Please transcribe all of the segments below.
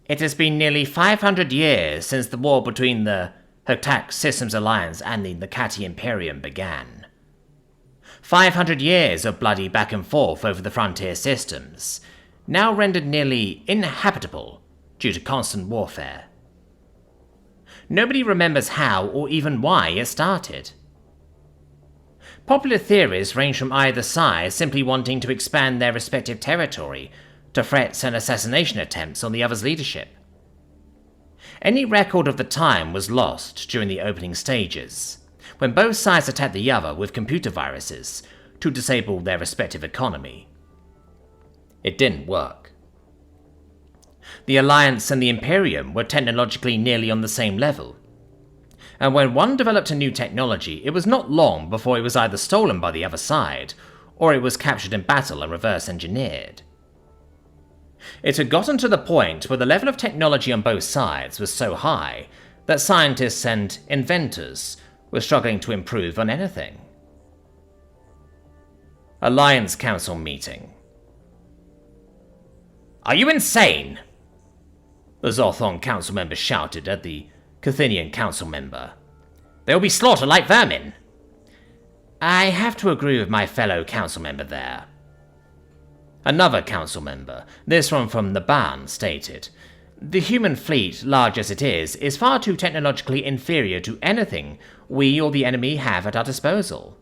It has been nearly 500 years since the war between the Hoktak Systems Alliance and the Nakati Imperium began. 500 years of bloody back and forth over the frontier systems, now rendered nearly inhabitable due to constant warfare. Nobody remembers how or even why it started. Popular theories range from either side simply wanting to expand their respective territory to threats and assassination attempts on the other's leadership. Any record of the time was lost during the opening stages, when both sides attacked the other with computer viruses to disable their respective economy. It didn't work. The Alliance and the Imperium were technologically nearly on the same level, and when one developed a new technology, it was not long before it was either stolen by the other side, or it was captured in battle and reverse engineered. It had gotten to the point where the level of technology on both sides was so high that scientists and inventors were struggling to improve on anything. Alliance Council meeting. "Are you insane?" the Zothon council member shouted at the Cathinian council member. "They will be slaughtered like vermin." "I have to agree with my fellow council member there." Another council member, this one from the Ban, stated, "The human fleet, large as it is far too technologically inferior to anything we or the enemy have at our disposal."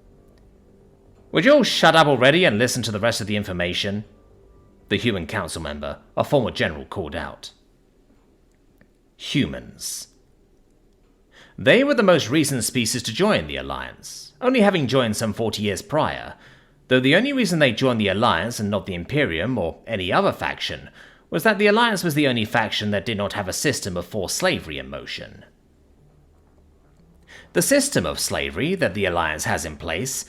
"Would you all shut up already and listen to the rest of the information?" the human council member, a former general, called out. Humans. They were the most recent species to join the Alliance, only having joined some 40 years prior, though the only reason they joined the Alliance and not the Imperium or any other faction was that the Alliance was the only faction that did not have a system of forced slavery in motion. The system of slavery that the Alliance has in place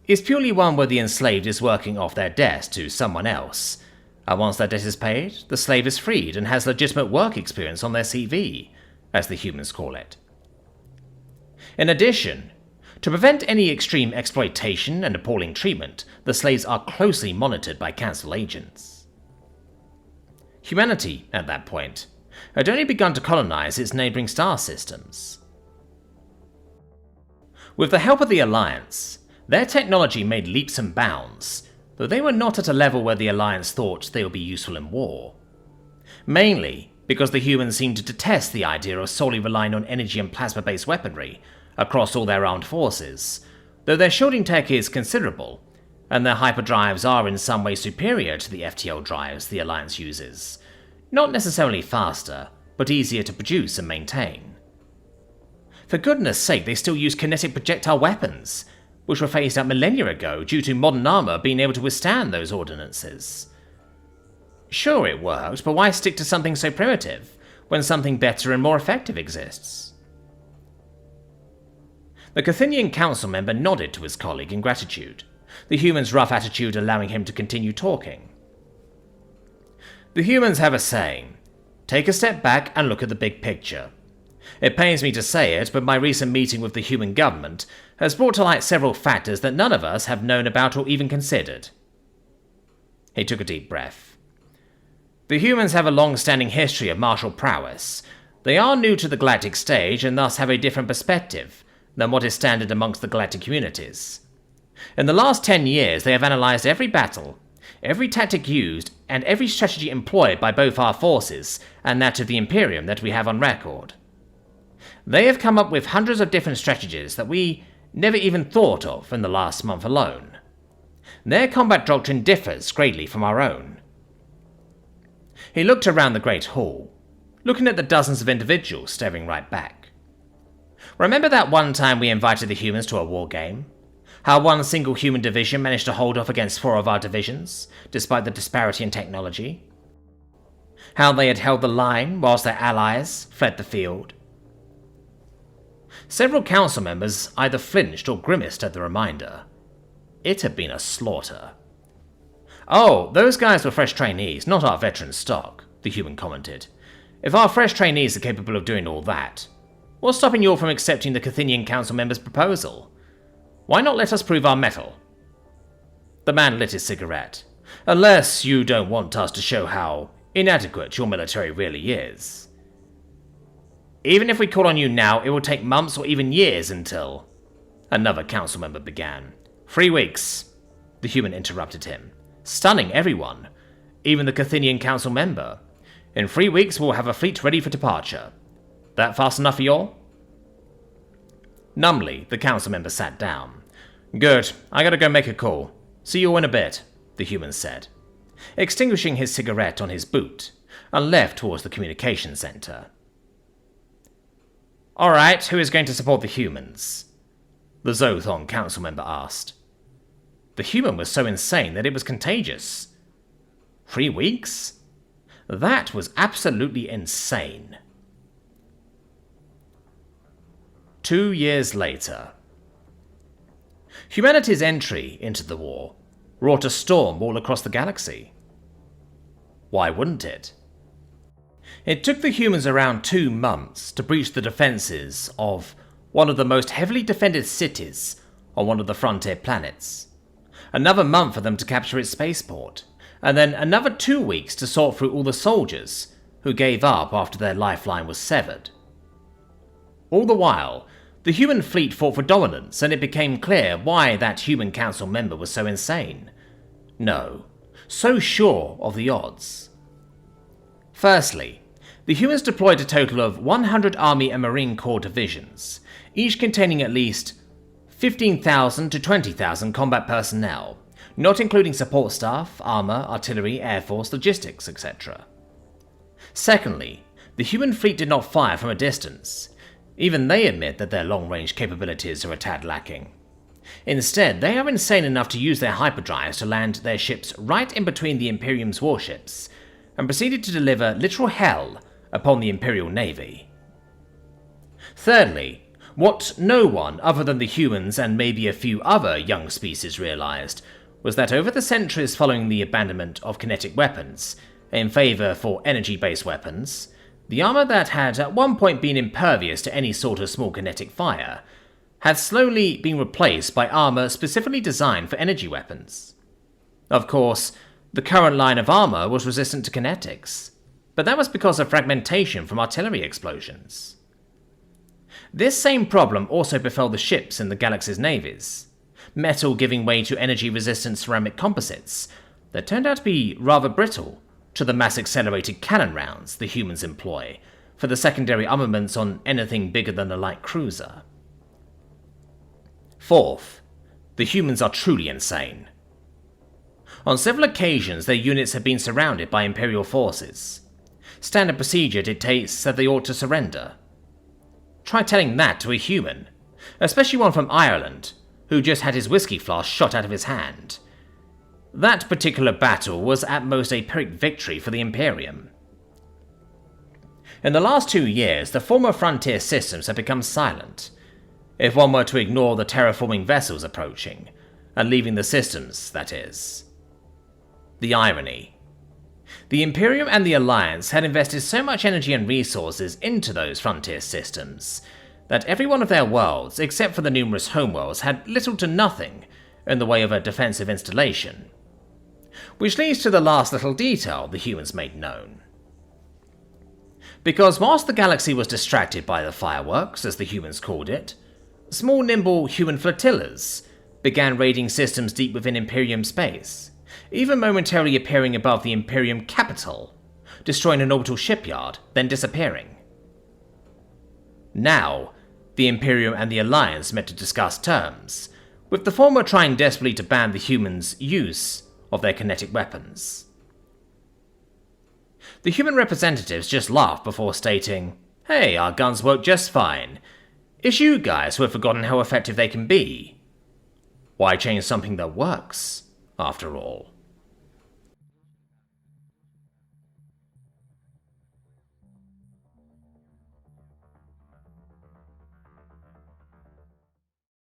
is purely one where the enslaved is working off their debt to someone else, and once that debt is paid, the slave is freed and has legitimate work experience on their CV, as the humans call it. In addition, to prevent any extreme exploitation and appalling treatment, the slaves are closely monitored by council agents. Humanity, at that point, had only begun to colonize its neighboring star systems. With the help of the Alliance, their technology made leaps and bounds, though they were not at a level where the Alliance thought they would be useful in war. Mainly because the humans seemed to detest the idea of solely relying on energy and plasma-based weaponry across all their armed forces, though their shielding tech is considerable, and their hyperdrives are in some way superior to the FTL drives the Alliance uses. Not necessarily faster, but easier to produce and maintain. For goodness sake, they still use kinetic projectile weapons, which were phased out millennia ago due to modern armor being able to withstand those ordinances. Sure, it worked, but why stick to something so primitive, when something better and more effective exists? The Cathinian council member nodded to his colleague in gratitude, the human's rough attitude allowing him to continue talking. The humans have a saying, "Take a step back and look at the big picture." It pains me to say it, but my recent meeting with the human government has brought to light several factors that none of us have known about or even considered. He took a deep breath. The humans have a long-standing history of martial prowess. They are new to the galactic stage and thus have a different perspective than what is standard amongst the galactic communities. In the last 10 years, they have analyzed every battle, every tactic used, and every strategy employed by both our forces and that of the Imperium that we have on record. They have come up with hundreds of different strategies that we never even thought of in the last month alone. Their combat doctrine differs greatly from our own. He looked around the Great Hall, looking at the dozens of individuals staring right back. Remember that one time we invited the humans to a war game? How one single human division managed to hold off against 4 of our divisions, despite the disparity in technology? How they had held the line whilst their allies fled the field? Several council members either flinched or grimaced at the reminder. It had been a slaughter. "Oh, those guys were fresh trainees, not our veteran stock," the human commented. "If our fresh trainees are capable of doing all that, what's stopping you all from accepting the Cathinian council member's proposal? Why not let us prove our mettle?" The man lit his cigarette. "Unless you don't want us to show how Inadequate your military really is. Even if we call on you now, it will take months or even years until... Another council member began. 3 weeks, the human interrupted him, stunning everyone, even the Cathinian council member. In 3 weeks, we'll have a fleet ready for departure. That fast enough for y'all? Numbly, the council member sat down. Good, I gotta go make a call. See you in a bit, the human said, extinguishing his cigarette on his boot, and left towards the communication center. Alright, who is going to support the humans? The Zothon council member asked. The human was so insane that it was contagious. 3 weeks? That was absolutely insane. 2 years later. Humanity's entry into the war wrought a storm all across the galaxy. Why wouldn't it? It took the humans around 2 months to breach the defenses of one of the most heavily defended cities on one of the frontier planets. Another month for them to capture its spaceport, and then another 2 weeks to sort through all the soldiers who gave up after their lifeline was severed. All the while, the human fleet fought for dominance, and it became clear why that human council member was so insane. No, so sure of the odds. Firstly, the humans deployed a total of 100 Army and Marine Corps divisions, each containing at least 15,000 to 20,000 combat personnel, not including support staff, armor, artillery, air force, logistics, etc. Secondly, the human fleet did not fire from a distance. Even they admit that their long-range capabilities are a tad lacking. Instead, they are insane enough to use their hyperdrives to land their ships right in between the Imperium's warships, and proceeded to deliver literal hell upon the Imperial Navy. Thirdly, what no one other than the humans and maybe a few other young species realized was that over the centuries following the abandonment of kinetic weapons in favor for energy-based weapons, the armor that had at one point been impervious to any sort of small kinetic fire had slowly been replaced by armor specifically designed for energy weapons. Of course, the current line of armor was resistant to kinetics, but that was because of fragmentation from artillery explosions. This same problem also befell the ships in the galaxy's navies, metal giving way to energy-resistant ceramic composites that turned out to be rather brittle to the mass-accelerated cannon rounds the humans employ for the secondary armaments on anything bigger than a light cruiser. Fourth, the humans are truly insane. On several occasions, their units have been surrounded by Imperial forces. Standard procedure dictates that they ought to surrender. Try telling that to a human, especially one from Ireland, who just had his whiskey flask shot out of his hand. That particular battle was at most a Pyrrhic victory for the Imperium. In the last 2 years, the former frontier systems have become silent, if one were to ignore the terraforming vessels approaching, and leaving the systems, that is. The irony. The Imperium and the Alliance had invested so much energy and resources into those frontier systems that every one of their worlds, except for the numerous homeworlds, had little to nothing in the way of a defensive installation. Which leads to the last little detail the humans made known. Because whilst the galaxy was distracted by the fireworks, as the humans called it, small nimble human flotillas began raiding systems deep within Imperium space, even momentarily appearing above the Imperium capital, destroying an orbital shipyard, then disappearing. Now, the Imperium and the Alliance met to discuss terms, with the former trying desperately to ban the humans' use of their kinetic weapons. The human representatives just laughed before stating, "Hey, our guns work just fine. It's you guys who have forgotten how effective they can be. Why change something that works, after all?"